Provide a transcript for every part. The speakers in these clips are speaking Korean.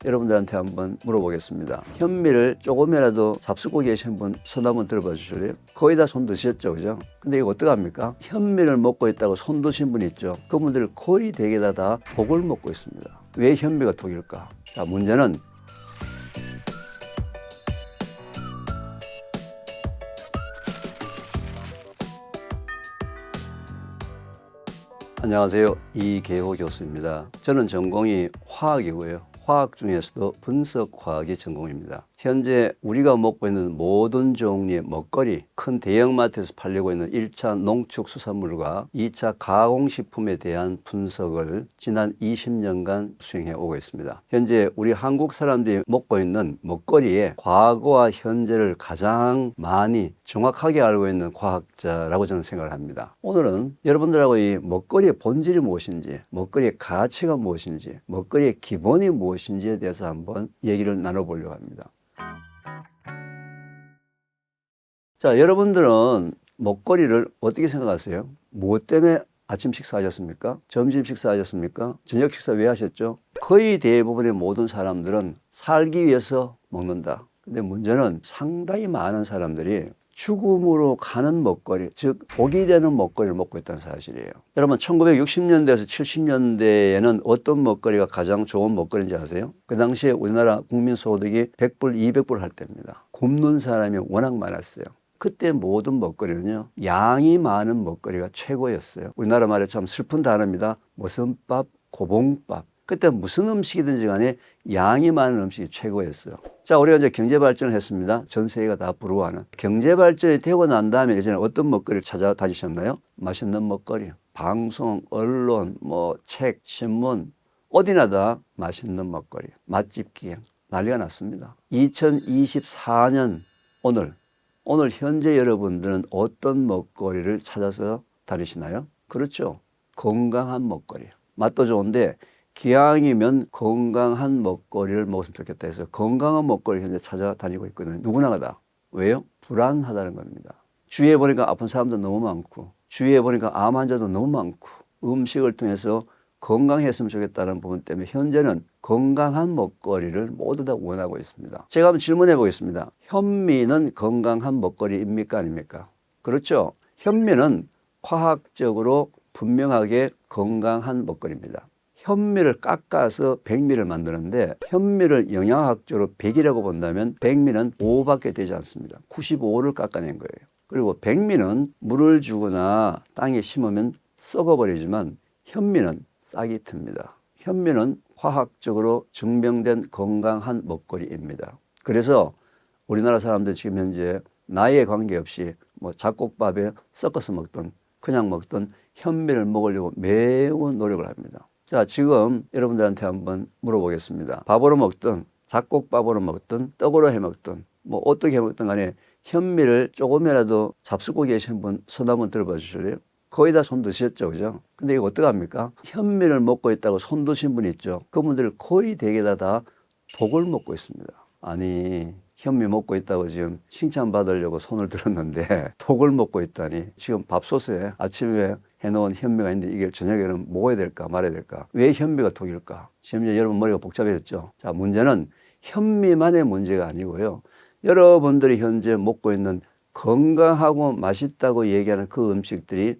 여러분들한테 한번 물어보겠습니다. 현미를 조금이라도 잡수고 계신 분 손 한번 들어봐 주실래요? 거의 다 손 드셨죠, 그죠? 근데 이거 어떡합니까? 현미를 먹고 있다고 손 드신 분 있죠? 그분들 거의 대개 다 독을 먹고 있습니다. 왜 현미가 독일까? 자, 문제는 안녕하세요. 이계호 교수입니다. 저는 전공이 화학이고요. 화학 중에서도 분석화학이 전공입니다. 현재 우리가 먹고 있는 모든 종류의 먹거리, 큰 대형마트에서 팔리고 있는 1차 농축수산물과 2차 가공식품에 대한 분석을 지난 20년간 수행해 오고 있습니다. 현재 우리 한국 사람들이 먹고 있는 먹거리의 과거와 현재를 가장 많이 정확하게 알고 있는 과학자라고 저는 생각을 합니다. 오늘은 여러분들하고 이 먹거리의 본질이 무엇인지, 먹거리의 가치가 무엇인지, 먹거리의 기본이 무엇인지에 대해서 한번 얘기를 나눠보려고 합니다. 자, 여러분들은 먹거리를 어떻게 생각하세요? 무엇 때문에 아침 식사하셨습니까? 점심 식사하셨습니까? 저녁 식사 왜 하셨죠? 거의 대부분의 모든 사람들은 살기 위해서 먹는다. 근데 문제는 상당히 많은 사람들이 죽음으로 가는 먹거리, 즉 독이 되는 먹거리를 먹고 있다는 사실이에요. 여러분 1960년대에서 70년대에는 어떤 먹거리가 가장 좋은 먹거리인지 아세요? 그 당시에 우리나라 국민소득이 100불, 200불 할 때입니다. 굶는 사람이 워낙 많았어요. 그때 모든 먹거리는요, 양이 많은 먹거리가 최고였어요. 우리나라 말에 참 슬픈 단어입니다. 머슴밥, 고봉밥. 그때 무슨 음식이든지 간에 양이 많은 음식이 최고였어요. 자, 우리가 이제 경제 발전을 했습니다. 전 세계가 다 부러워하는. 경제 발전이 되고 난 다음에 예전에 어떤 먹거리를 찾아다니셨나요? 맛있는 먹거리. 방송, 언론, 책, 신문, 어디나 다 맛있는 먹거리. 맛집 기행. 난리가 났습니다. 2024년 오늘 현재 여러분들은 어떤 먹거리를 찾아서 다니시나요? 그렇죠. 건강한 먹거리. 맛도 좋은데 기왕이면 건강한 먹거리를 먹었으면 좋겠다 해서 건강한 먹거리를 현재 찾아다니고 있거든요. 누구나 다. 왜요? 불안하다는 겁니다. 주위에 보니까 아픈 사람도 너무 많고, 주위에 보니까 암 환자도 너무 많고, 음식을 통해서 건강했으면 좋겠다는 부분 때문에 현재는 건강한 먹거리를 모두 다 원하고 있습니다. 제가 한번 질문해 보겠습니다. 현미는 건강한 먹거리입니까? 아닙니까? 그렇죠. 현미는 과학적으로 분명하게 건강한 먹거리입니다. 현미를 깎아서 백미를 만드는데 현미를 영양학적으로 100이라고 본다면 백미는 5밖에 되지 않습니다. 95를 깎아낸 거예요. 그리고 백미는 물을 주거나 땅에 심으면 썩어버리지만 현미는 싹이 틉니다. 현미는 화학적으로 증명된 건강한 먹거리입니다. 그래서 우리나라 사람들 지금 현재 나이에 관계없이 잡곡밥에 섞어서 먹든 그냥 먹든 현미를 먹으려고 매우 노력을 합니다. 자, 지금 여러분들한테 한번 물어보겠습니다. 밥으로 먹든 잡곡밥으로 먹든 떡으로 해 먹든 어떻게 해 먹든 간에 현미를 조금이라도 잡수고 계신 분 손 한번 들어봐 주실래요? 거의 다 손 드셨죠, 그죠? 근데 이거 어떡합니까? 현미를 먹고 있다고 손 드신 분 있죠? 그분들 거의 대개 다 독을 먹고 있습니다. 아니, 현미 먹고 있다고 지금 칭찬받으려고 손을 들었는데 독을 먹고 있다니. 지금 밥솥에 아침에 해놓은 현미가 있는데 이게 저녁에는 먹어야 될까 말아야 될까? 왜 현미가 독일까? 지금 이제 여러분 머리가 복잡해졌죠? 자, 문제는 현미만의 문제가 아니고요. 여러분들이 현재 먹고 있는 건강하고 맛있다고 얘기하는 그 음식들이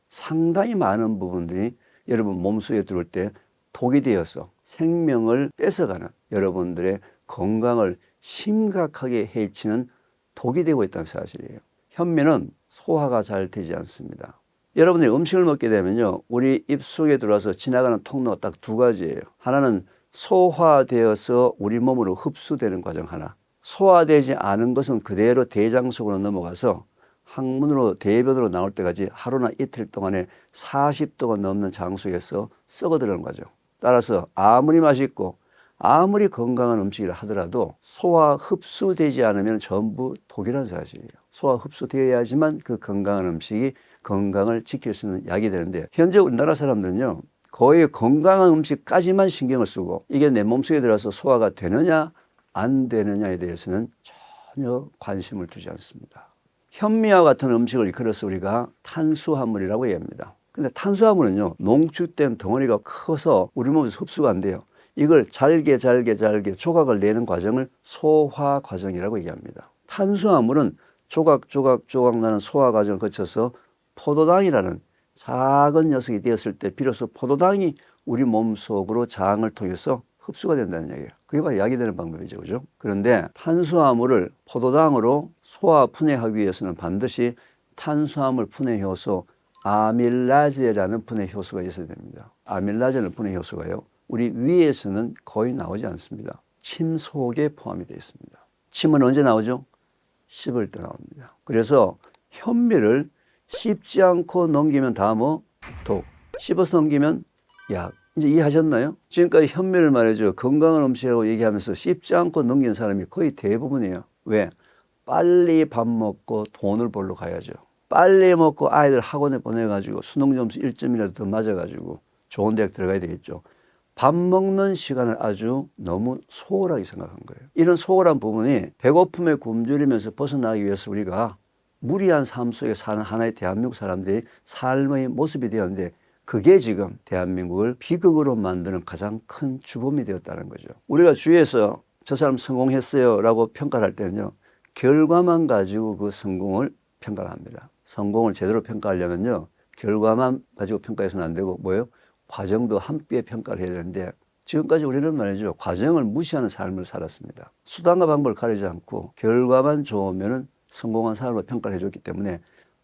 상당히 많은 부분들이 여러분 몸속에 들어올 때 독이 되어서 생명을 뺏어가는, 여러분들의 건강을 심각하게 해치는 독이 되고 있다는 사실이에요. 현미는 소화가 잘 되지 않습니다. 여러분들이 음식을 먹게 되면요, 우리 입속에 들어와서 지나가는 통로가 딱 두 가지예요. 하나는 소화되어서 우리 몸으로 흡수되는 과정 하나, 소화되지 않은 것은 그대로 대장 속으로 넘어가서 항문으로 대변으로 나올 때까지 하루나 이틀 동안에 40도가 넘는 장소에서 썩어들어가는 거죠. 따라서 아무리 맛있고 아무리 건강한 음식이라 하더라도 소화 흡수되지 않으면 전부 독이라는 사실이에요. 소화 흡수되어야지만 그 건강한 음식이 건강을 지킬 수 있는 약이 되는데, 현재 우리나라 사람들은요, 거의 건강한 음식까지만 신경을 쓰고 이게 내 몸속에 들어가서 소화가 되느냐 안 되느냐에 대해서는 전혀 관심을 두지 않습니다. 현미와 같은 음식을 일컬어서 우리가 탄수화물이라고 얘기합니다. 근데 탄수화물은요, 농축된 덩어리가 커서 우리 몸에서 흡수가 안 돼요. 이걸 잘게 조각을 내는 과정을 소화 과정이라고 얘기합니다. 탄수화물은 조각 나는 소화 과정을 거쳐서 포도당이라는 작은 녀석이 되었을 때 비로소 포도당이 우리 몸속으로 장을 통해서 흡수가 된다는 얘기예요. 그게 바로 약이 되는 방법이죠. 그죠? 그런데 탄수화물을 포도당으로 소화 분해하기 위해서는 반드시 탄수화물 분해 효소 아밀라제라는 분해 효소가 있어야 됩니다. 아밀라제는 분해 효소가요, 우리 위에서는 거의 나오지 않습니다. 침 속에 포함이 되어 있습니다. 침은 언제 나오죠? 씹을 때 나옵니다. 그래서 현미를 씹지 않고 넘기면 다 뭐? 독. 씹어서 넘기면 약. 이제 이해하셨나요? 지금까지 현미를 말이죠, 건강한 음식이라고 얘기하면서 씹지 않고 넘기는 사람이 거의 대부분이에요. 왜? 빨리 밥 먹고 돈을 벌러 가야죠. 빨리 먹고 아이들 학원에 보내가지고 수능 점수 1점이라도 더 맞아가지고 좋은 대학 들어가야 되겠죠. 밥 먹는 시간을 아주 너무 소홀하게 생각한 거예요. 이런 소홀한 부분이 배고픔에 굶주리면서 벗어나기 위해서 우리가 무리한 삶 속에 사는 하나의 대한민국 사람들이 삶의 모습이 되었는데, 그게 지금 대한민국을 비극으로 만드는 가장 큰 주범이 되었다는 거죠. 우리가 주위에서 저 사람 성공했어요 라고 평가를 할 때는요, 결과만 가지고 그 성공을 평가를 합니다. 성공을 제대로 평가하려면요, 결과만 가지고 평가해서는 안 되고 뭐예요? 과정도 함께 평가를 해야 되는데, 지금까지 우리는 말이죠, 과정을 무시하는 삶을 살았습니다. 수단과 방법을 가리지 않고 결과만 좋으면 성공한 사람으로 평가를 해줬기 때문에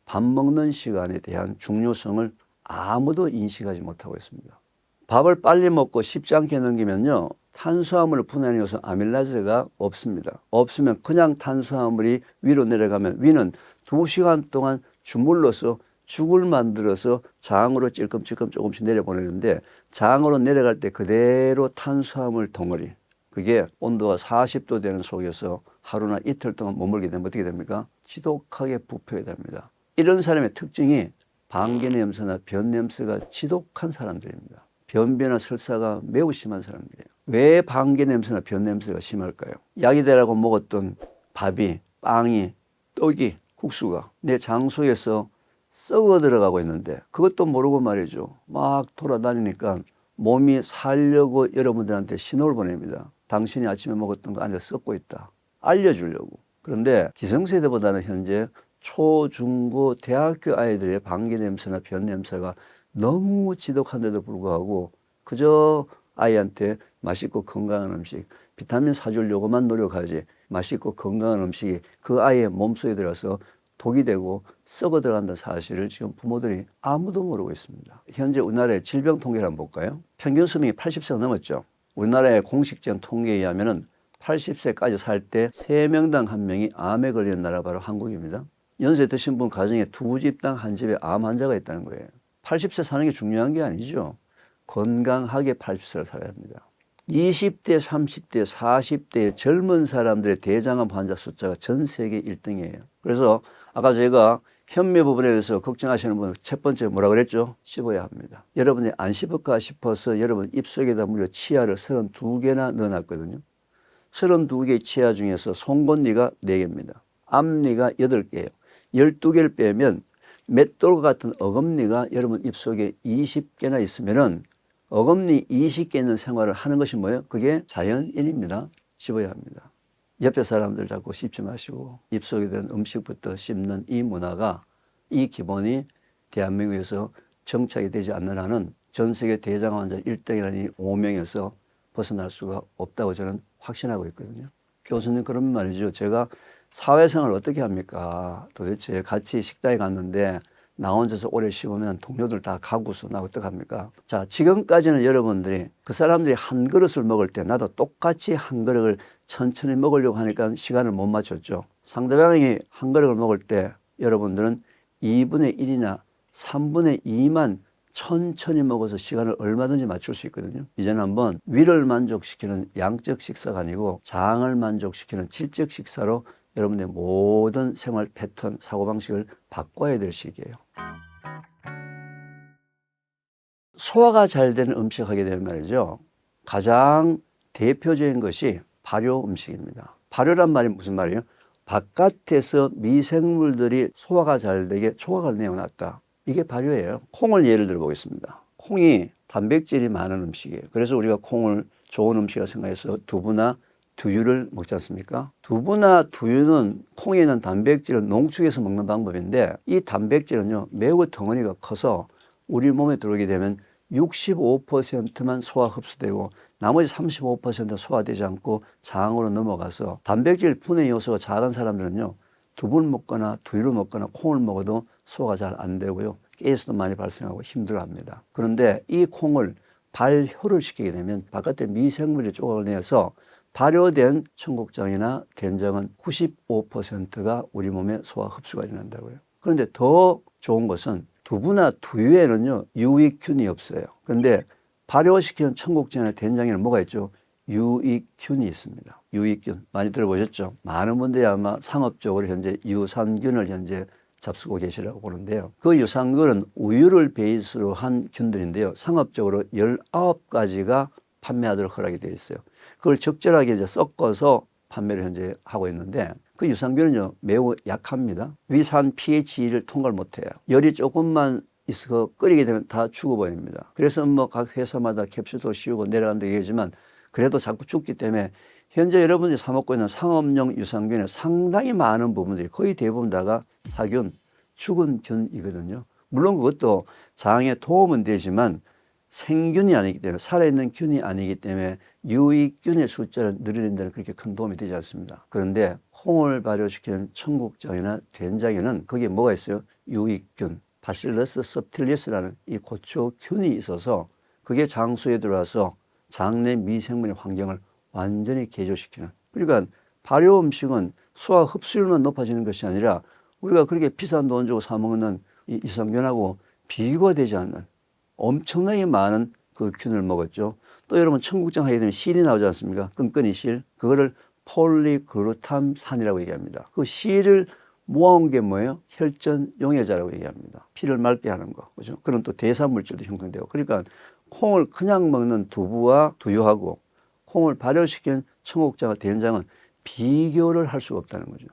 밥 먹는 시간에 대한 중요성을 아무도 인식하지 못하고 있습니다. 밥을 빨리 먹고 쉽지 않게 넘기면요, 탄수화물을 분해하는 요소 아밀라제가 없습니다. 없으면 그냥 탄수화물이 위로 내려가면 위는 2시간 동안 주물러서 죽을 만들어서 장으로 찔끔찔끔 조금씩 내려보내는데, 장으로 내려갈 때 그대로 탄수화물 덩어리, 그게 온도가 40도 되는 속에서 하루나 이틀 동안 머물게 되면 어떻게 됩니까? 지독하게 부패가 됩니다. 이런 사람의 특징이 방귀 냄새나 변 냄새가 지독한 사람들입니다. 변비나 설사가 매우 심한 사람들이에요. 왜 방귀 냄새나 변 냄새가 심할까요? 약이 되라고 먹었던 밥이, 빵이, 떡이, 국수가 내 장소에서 썩어 들어가고 있는데, 그것도 모르고 말이죠, 막 돌아다니니까 몸이 살려고 여러분들한테 신호를 보냅니다. 당신이 아침에 먹었던 거 안에 썩고 있다, 알려주려고. 그런데 기성세대보다는 현재 초, 중, 고, 대학교 아이들의 방귀 냄새나 변 냄새가 너무 지독한데도 불구하고 그저 아이한테 맛있고 건강한 음식, 비타민 사주려고만 노력하지 맛있고 건강한 음식이 그 아이의 몸속에 들어서 독이 되고 썩어 들어간다는 사실을 지금 부모들이 아무도 모르고 있습니다. 현재 우리나라의 질병 통계를 한번 볼까요? 평균 수명이 80세가 넘었죠. 우리나라의 공식적 통계에 의하면 80세까지 살 때 3명당 1명이 암에 걸리는 나라 바로 한국입니다. 연세 드신 분 가정에 2집당 1집에 암 환자가 있다는 거예요. 80세 사는 게 중요한 게 아니죠. 건강하게 80세를 살아야 합니다. 20대, 30대, 40대 젊은 사람들의 대장암 환자 숫자가 전 세계 1등이에요. 그래서 아까 제가 현미 부분에 대해서 걱정하시는 분 첫 번째 뭐라 그랬죠? 씹어야 합니다. 여러분이 안 씹을까 싶어서 여러분 입속에다 무려 치아를 32개나 넣어놨거든요. 32개의 치아 중에서 송곳니가 4개입니다. 앞니가 8개예요. 12개를 빼면 맷돌과 같은 어금니가 여러분 입속에 20개나 있으면은 어금니 20개 있는 생활을 하는 것이 뭐예요? 그게 자연인입니다. 씹어야 합니다. 옆에 사람들 자꾸 씹지 마시고 입속에 든 음식부터 씹는 이 문화가, 이 기본이 대한민국에서 정착이 되지 않는 한은 전 세계 대장암 환자 1등이라는 이 오명에서 벗어날 수가 없다고 저는 확신하고 있거든요. 교수님, 그런 말이죠. 제가 사회생활을 어떻게 합니까? 도대체 같이 식당에 갔는데 나 혼자서 오래 씹으면 동료들 다 가고서 나 어떡합니까? 자, 지금까지는 여러분들이 그 사람들이 한 그릇을 먹을 때 나도 똑같이 한 그릇을 천천히 먹으려고 하니까 시간을 못 맞췄죠. 상대방이 한 그릇을 먹을 때 여러분들은 2분의 1이나 3분의 2만 천천히 먹어서 시간을 얼마든지 맞출 수 있거든요. 이제는 한번 위를 만족시키는 양적 식사가 아니고 장을 만족시키는 질적 식사로 여러분의 모든 생활 패턴, 사고방식을 바꿔야 될 시기예요. 소화가 잘 되는 음식 하게 되면 말이죠, 가장 대표적인 것이 발효 음식입니다. 발효란 말이 무슨 말이에요? 바깥에서 미생물들이 소화가 잘 되게 조각을 내어놨다. 이게 발효예요. 콩을 예를 들어 보겠습니다. 콩이 단백질이 많은 음식이에요. 그래서 우리가 콩을 좋은 음식이라고 생각해서 두부나 두유를 먹지 않습니까? 두부나 두유는 콩에 있는 단백질을 농축해서 먹는 방법인데 이 단백질은요 매우 덩어리가 커서 우리 몸에 들어오게 되면 65%만 소화 흡수되고 나머지 35%는 소화되지 않고 장으로 넘어가서 단백질 분해 요소가 작은 사람들은요 두부를 먹거나 두유를 먹거나 콩을 먹어도 소화가 잘 안 되고요 가스도 많이 발생하고 힘들어합니다. 그런데 이 콩을 발효를 시키게 되면 바깥에 미생물이 조각을 내서 발효된 청국장이나 된장은 95%가 우리 몸에 소화 흡수가 일어난다고요. 그런데 더 좋은 것은 두부나 두유에는요 유익균이 없어요. 그런데 발효시키는 청국장이나 된장에는 뭐가 있죠? 유익균이 있습니다. 유익균 많이 들어보셨죠? 많은 분들이 아마 상업적으로 현재 유산균을 현재 잡수고 계시라고 보는데요. 그 유산균은 우유를 베이스로 한 균들인데요. 상업적으로 19가지가 판매하도록 허락이 되어 있어요. 그걸 적절하게 이제 섞어서 판매를 현재 하고 있는데 그 유산균은요 매우 약합니다. 위산 pH를 통과를 못해요. 열이 조금만 있어 끓이게 되면 다 죽어버립니다. 그래서 뭐 각 회사마다 캡슐도 씌우고 내려간다고 얘기하지만 그래도 자꾸 죽기 때문에 현재 여러분들이 사 먹고 있는 상업용 유산균의 상당히 많은 부분들이 거의 대부분 다가 사균, 죽은 균이거든요. 물론 그것도 장에 도움은 되지만 생균이 아니기 때문에 살아있는 균이 아니기 때문에 유익균의 숫자를 늘리는 데는 그렇게 큰 도움이 되지 않습니다. 그런데 콩을 발효시키는 청국장이나 된장에는 거기에 뭐가 있어요? 유익균, 바실러스 subtilis라는 이 고초균이 있어서 그게 장수에 들어와서 장내 미생물의 환경을 완전히 개조시키는. 그러니까 발효 음식은 소화 흡수율만 높아지는 것이 아니라 우리가 그렇게 비싼 돈 주고 사 먹는 이 유산균하고 비교가 되지 않는 엄청나게 많은 그 균을 먹었죠. 또 여러분 청국장 하게 되면 실이 나오지 않습니까? 끈끈이 실. 그거를 폴리그루탐산이라고 얘기합니다. 그 실을 모아온 게 뭐예요? 혈전 용해자라고 얘기합니다. 피를 맑게 하는 거. 그죠? 그런 또 대사 물질도 형성되고. 그러니까 콩을 그냥 먹는 두부와 두유하고 콩을 발효시킨 청국장과 된장은 비교를 할 수가 없다는 거죠.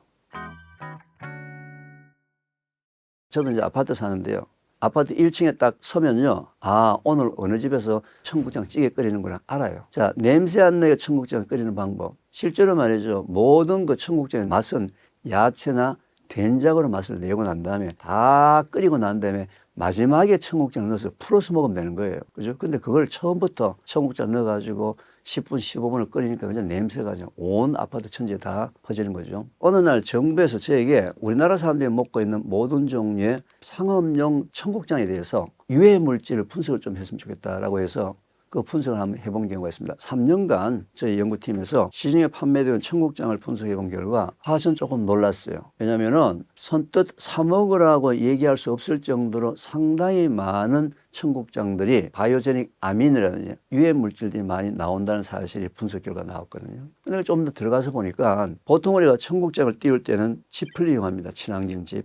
저도 이제 아파트 사는데요. 아파트 1층에 딱 서면요. 아, 오늘 어느 집에서 청국장 찌개 끓이는구나 알아요. 자, 냄새 안 나게 청국장 끓이는 방법. 실제로 말이죠. 모든 그 청국장의 맛은 야채나 된장으로 맛을 내고 난 다음에 다 끓이고 난 다음에 마지막에 청국장을 넣어서 풀어서 먹으면 되는 거예요. 그죠? 근데 그걸 처음부터 청국장 넣어가지고 10분, 15분을 끓이니까 그냥 냄새가 온 아파트 천지에 다 퍼지는 거죠. 어느 날 정부에서 저에게 우리나라 사람들이 먹고 있는 모든 종류의 상업용 청국장에 대해서 유해 물질을 분석을 좀 했으면 좋겠다라고 해서 그 분석을 한번 해본 경우가 있습니다. 3년간 저희 연구팀에서 시중에 판매되는 청국장을 분석해 본 결과 저는 조금 놀랐어요. 왜냐면은 선뜻 사 먹으라고 얘기할 수 없을 정도로 상당히 많은 청국장들이 바이오제닉 아민이라든지 유해 물질들이 많이 나온다는 사실이 분석 결과 나왔거든요. 근데 좀 더 들어가서 보니까 보통 우리가 청국장을 띄울 때는 짚을 이용합니다. 친환경 짚.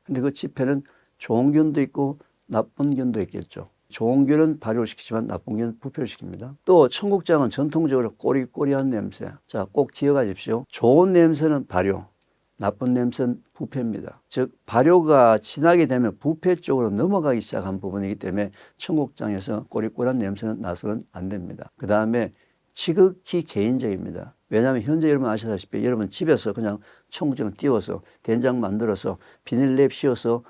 근데 그 짚에는 좋은 균도 있고 나쁜 균도 있겠죠. 좋은 균은 발효를 시키지만 나쁜 균은 부패를 시킵니다. 또 청국장은 전통적으로 꼬리꼬리한 냄새. 자, 꼭 기억하십시오. 좋은 냄새는 발효, 나쁜 냄새는 부패입니다. 즉 발효가 진하게 되면 부패 쪽으로 넘어가기 시작한 부분이기 때문에 청국장에서 꼬리꼬리한 냄새는 나서는 안 됩니다. 그 다음에 지극히 개인적입니다. 왜냐하면 현재 여러분 아시다시피 여러분 집에서 그냥 청국장을 띄워서 된장 만들어서 비닐랩 씌워서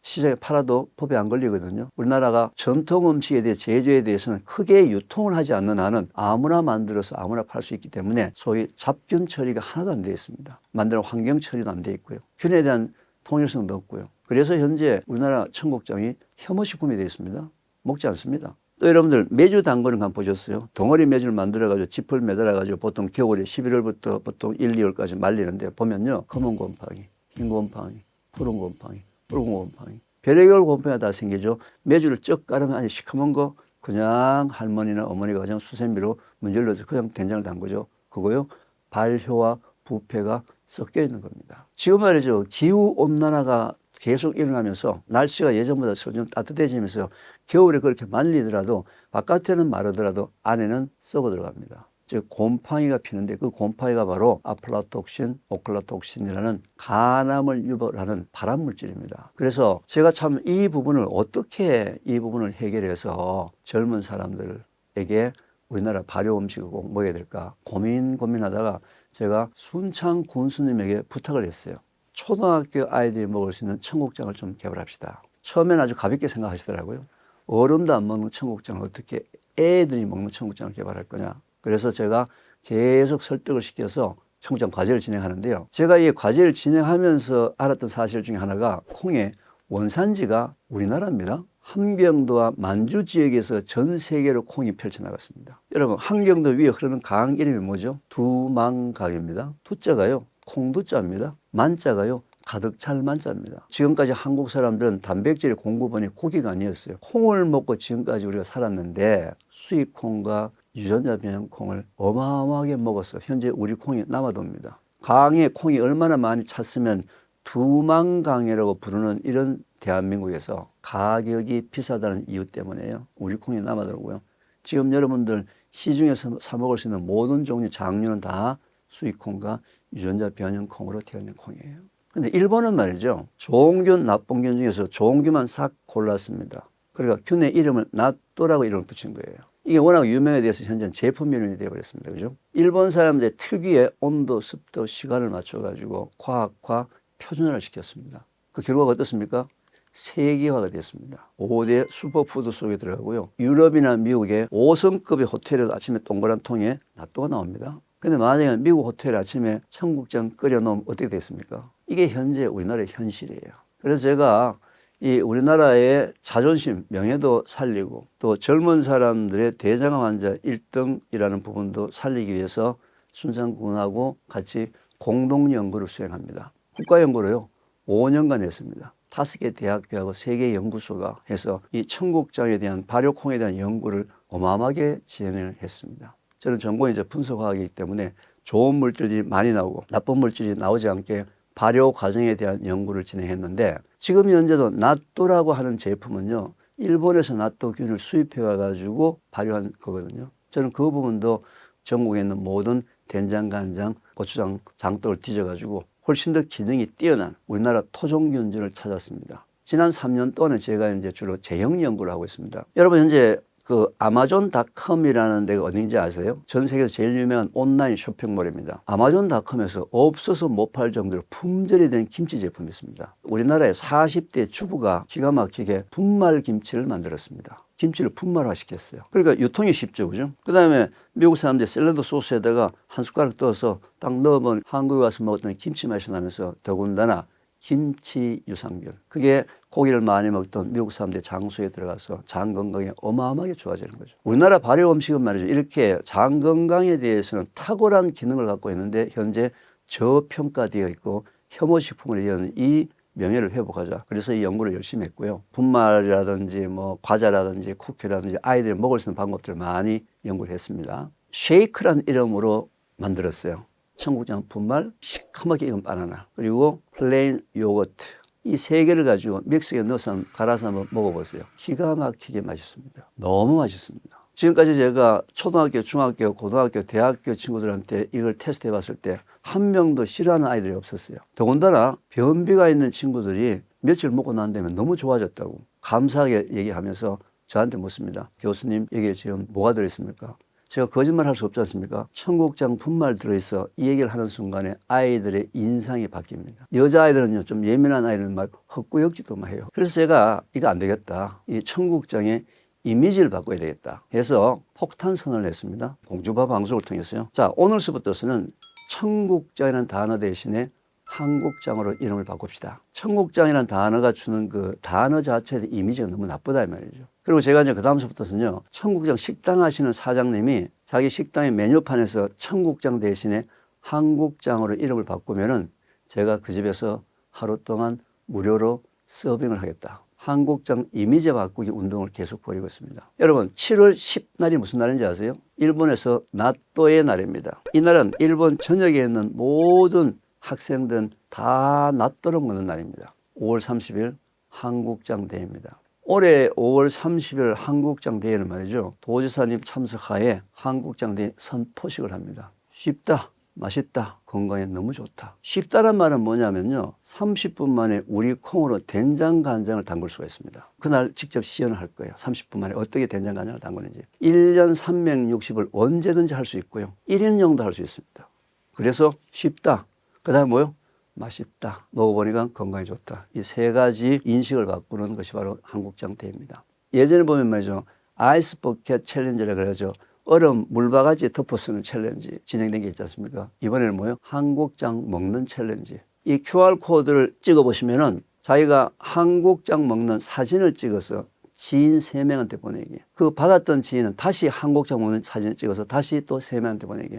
시장에 팔아도 법에 안 걸리거든요. 우리나라가 전통 음식에 대해 제조에 대해서는 크게 유통을 하지 않는 한은 아무나 만들어서 아무나 팔 수 있기 때문에 소위 잡균 처리가 하나도 안 되어 있습니다. 만드는 환경 처리도 안 되어 있고요. 균에 대한 통일성도 없고요. 그래서 현재 우리나라 청국장이 혐오식품이 되어 있습니다. 먹지 않습니다. 또 여러분들 메주 담그는 거 한번 보셨어요? 덩어리 메주를 만들어가지고 짚을 매달아가지고 보통 겨울에 11월부터 보통 1, 2월까지 말리는데 보면요. 검은 곰팡이, 흰 곰팡이, 푸른 곰팡이, 붉은 곰팡이, 별의별 곰팡이가 다 생기죠. 메주를 쩍 깔으면 아니 시커먼 거 그냥 할머니나 어머니가 그냥 수세미로 문질러서 그냥 된장을 담그죠. 그거요. 발효와 부패가 섞여 있는 겁니다. 지금 말이죠. 기후온난화가 계속 일어나면서 날씨가 예전보다 좀 따뜻해지면서 겨울에 그렇게 말리더라도 바깥에는 마르더라도 안에는 썩어 들어갑니다. 즉 곰팡이가 피는데 그 곰팡이가 바로 아플라톡신, 오클라톡신이라는 간암을 유발하는 발암물질입니다. 그래서 제가 참 이 부분을 어떻게 이 부분을 해결해서 젊은 사람들에게 우리나라 발효 음식을 꼭 먹어야 될까 고민하다가 제가 순창 군수님에게 부탁을 했어요. 초등학교 아이들이 먹을 수 있는 청국장을 좀 개발합시다. 처음에는 아주 가볍게 생각하시더라고요. 어른도 안 먹는 청국장을 어떻게 애들이 먹는 청국장을 개발할 거냐. 그래서 제가 계속 설득을 시켜서 청국장 과제를 진행하는데요. 제가 이 과제를 진행하면서 알았던 사실 중에 하나가 콩의 원산지가 우리나라입니다. 함경도와 만주 지역에서 전 세계로 콩이 펼쳐나갔습니다. 여러분, 함경도 위에 흐르는 강 이름이 뭐죠? 두만강입니다. 두자가요, 콩두자입니다. 만자가요, 가득 찰 만자입니다. 지금까지 한국 사람들은 단백질의 공급원이 고기가 아니었어요. 콩을 먹고 지금까지 우리가 살았는데 수입콩과 유전자 변형 콩을 어마어마하게 먹어서 현재 우리 콩이 남아돕니다. 강에 콩이 얼마나 많이 찼으면 두만강이라고 부르는 이런 대한민국에서 가격이 비싸다는 이유 때문에요. 우리 콩이 남아돌고요. 지금 여러분들 시중에서 사 먹을 수 있는 모든 종류 장류는 다 수입콩과 유전자 변형 콩으로 되어 있는 콩이에요. 근데 일본은 말이죠. 좋은 균, 나쁜 균 중에서 좋은 균만 싹 골랐습니다. 그러니까 균의 이름을 나또라고 이름을 붙인 거예요. 이게 워낙 유명해 돼서 현재는 제품 이름이 되어버렸습니다. 그죠? 일본 사람들의 특유의 온도, 습도, 시간을 맞춰가지고 과학화 표준화를 시켰습니다. 그 결과가 어떻습니까? 세계화가 됐습니다. 5대 슈퍼푸드 속에 들어가고요. 유럽이나 미국의 5성급의 호텔에도 아침에 동그란 통에 낫또가 나옵니다. 근데 만약에 미국 호텔 아침에 청국장 끓여 놓으면 어떻게 됐습니까? 이게 현재 우리나라의 현실이에요. 그래서 제가 이 우리나라의 자존심, 명예도 살리고 또 젊은 사람들의 대장암 환자 1등이라는 부분도 살리기 위해서 순창군하고 같이 공동 연구를 수행합니다. 국가 연구로요, 5년간 했습니다. 5개 대학교하고 3개 연구소가 해서 이 청국장에 대한 발효콩에 대한 연구를 어마어마하게 진행을 했습니다. 저는 전공이 이제 분석화학이기 때문에 좋은 물질이 많이 나오고 나쁜 물질이 나오지 않게 발효 과정에 대한 연구를 진행했는데 지금 현재도 나또라고 하는 제품은요, 일본에서 나또균을 수입해 와가지고 발효한 거거든요. 저는 그 부분도 전국에 있는 모든 된장, 간장, 고추장, 장독을 뒤져가지고 훨씬 더 기능이 뛰어난 우리나라 토종균들을 찾았습니다. 지난 3년 동안에 제가 이제 주로 제형 연구를 하고 있습니다. 여러분, 현재 그 아마존닷컴이라는 데가 어딘지 아세요? 전 세계에서 제일 유명한 온라인 쇼핑몰입니다. 아마존닷컴에서 없어서 못 팔 정도로 품절이 된 김치 제품이 있습니다. 우리나라의 40대 주부가 기가 막히게 분말 김치를 만들었습니다. 김치를 분말화 시켰어요. 그러니까 유통이 쉽죠, 그죠? 그 다음에 미국 사람들이 샐러드 소스에다가 한 숟가락 떠서 딱 넣으면 한국에 와서 먹었던 김치 맛이 나면서 더군다나 김치 유산균, 그게 고기를 많이 먹던 미국 사람들의 장수에 들어가서 장 건강에 어마어마하게 좋아지는 거죠. 우리나라 발효 음식은 말이죠, 이렇게 장 건강에 대해서는 탁월한 기능을 갖고 있는데 현재 저평가되어 있고 혐오식품으로 이어는 이 명예를 회복하자. 그래서 이 연구를 열심히 했고요. 분말이라든지 뭐 과자라든지 쿠키라든지 아이들이 먹을 수 있는 방법들을 많이 연구를 했습니다. 쉐이크란 이름으로 만들었어요. 청국장 분말, 시커멓게 익은 바나나, 그리고 플레인 요거트. 이 3개를 가지고 믹스기에 넣어서 갈아서 한번 먹어보세요. 기가 막히게 맛있습니다. 너무 맛있습니다. 지금까지 제가 초등학교, 중학교, 고등학교, 대학교 친구들한테 이걸 테스트 해봤을 때 한 명도 싫어하는 아이들이 없었어요. 더군다나 변비가 있는 친구들이 며칠 먹고 난 다음에 너무 좋아졌다고 감사하게 얘기하면서 저한테 묻습니다. 교수님, 이게 지금 뭐가 들어있습니까? 제가 거짓말 할 수 없지 않습니까? 청국장 분말 들어있어. 이 얘기를 하는 순간에 아이들의 인상이 바뀝니다. 여자아이들은요, 좀 예민한 아이들은 막 헛구역질도 막 해요. 그래서 제가 이거 안 되겠다. 이 청국장의 이미지를 바꿔야 되겠다 해서 폭탄 선언을 했습니다. 공주파 방송을 통해서요. 자, 오늘서부터는 청국장이라는 단어 대신에 한국장으로 이름을 바꿉시다. 청국장이라는 단어가 주는 그 단어 자체의 이미지가 너무 나쁘다 이 말이죠. 그리고 제가 이제 그 다음서부터는요, 청국장 식당 하시는 사장님이 자기 식당의 메뉴판에서 청국장 대신에 한국장으로 이름을 바꾸면은 제가 그 집에서 하루 동안 무료로 서빙을 하겠다. 한국장 이미지 바꾸기 운동을 계속 벌이고 있습니다. 여러분, 7월 10날이 무슨 날인지 아세요? 일본에서 나또의 날입니다. 이 날은 일본 전역에 있는 모든 학생들은 다 나또를 먹는 날입니다. 5월 30일 한국장 대회입니다. 올해 5월 30일 한국장 대회는 말이죠, 도지사님 참석하에 한국장 대회 선포식을 합니다. 쉽다. 맛있다, 건강에 너무 좋다. 쉽다란 말은 뭐냐면요, 30분 만에 우리 콩으로 된장 간장을 담글 수가 있습니다. 그날 직접 시연을 할 거예요. 30분 만에 어떻게 된장 간장을 담그는지. 1년 360을 언제든지 할 수 있고요, 1인용도 할 수 있습니다. 그래서 쉽다, 그 다음 뭐요? 맛있다, 먹어보니까 건강에 좋다. 이 세 가지 인식을 바꾸는 것이 바로 한국장대입니다. 예전에 보면 말이죠, 아이스 버켓 챌린지라 그러죠. 얼음 물바가지에 덮어 쓰는 챌린지 진행된 게 있지 않습니까? 이번에는 뭐예요? 한국장 먹는 챌린지. 이 QR코드를 찍어보시면은 자기가 한국장 먹는 사진을 찍어서 지인 3명한테 보내기. 그 받았던 지인은 다시 한국장 먹는 사진을 찍어서 다시 또 3명한테 보내기.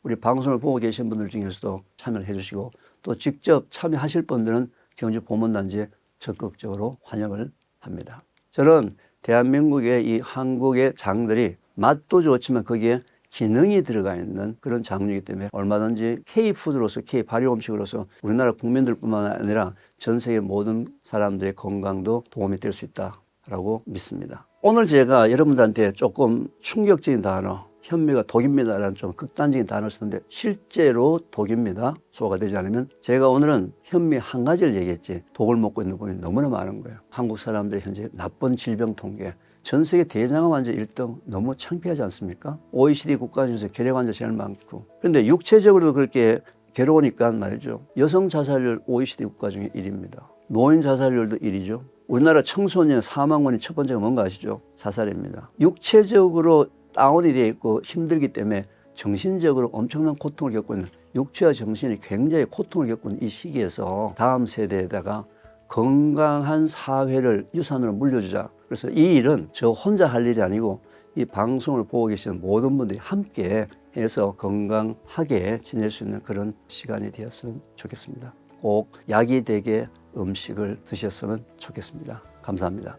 우리 방송을 보고 계신 분들 중에서도 참여를 해주시고, 또 직접 참여하실 분들은 경주 보문단지에 적극적으로 환영을 합니다. 저는 대한민국의 이 한국의 장들이 맛도 좋지만 거기에 기능이 들어가 있는 그런 장류이기 때문에 얼마든지 K푸드로서, K발효음식으로서 우리나라 국민들뿐만 아니라 전 세계 모든 사람들의 건강도 도움이 될 수 있다라고 믿습니다. 오늘 제가 여러분들한테 조금 충격적인 단어, 현미가 독입니다라는 좀 극단적인 단어를 쓰는데 실제로 독입니다. 소화가 되지 않으면. 제가 오늘은 현미 한 가지를 얘기했지 독을 먹고 있는 분이 너무나 많은 거예요. 한국 사람들이 현재 나쁜 질병 통계 전 세계 대장암 환자 1등, 너무 창피하지 않습니까? OECD 국가 중에서 결핵 환자 제일 많고, 그런데 육체적으로도 그렇게 괴로우니까 말이죠, 여성 자살률 OECD 국가 중에 1위입니다. 노인 자살률도 1위죠. 우리나라 청소년 사망 원인 첫 번째가 뭔가 아시죠? 자살입니다. 육체적으로 다운이 되어 있고 힘들기 때문에 정신적으로 엄청난 고통을 겪고 있는, 육체와 정신이 굉장히 고통을 겪고 있는 이 시기에서 다음 세대에다가 건강한 사회를 유산으로 물려주자. 그래서 이 일은 저 혼자 할 일이 아니고 이 방송을 보고 계시는 모든 분들이 함께 해서 건강하게 지낼 수 있는 그런 시간이 되었으면 좋겠습니다. 꼭 약이 되게 음식을 드셨으면 좋겠습니다. 감사합니다.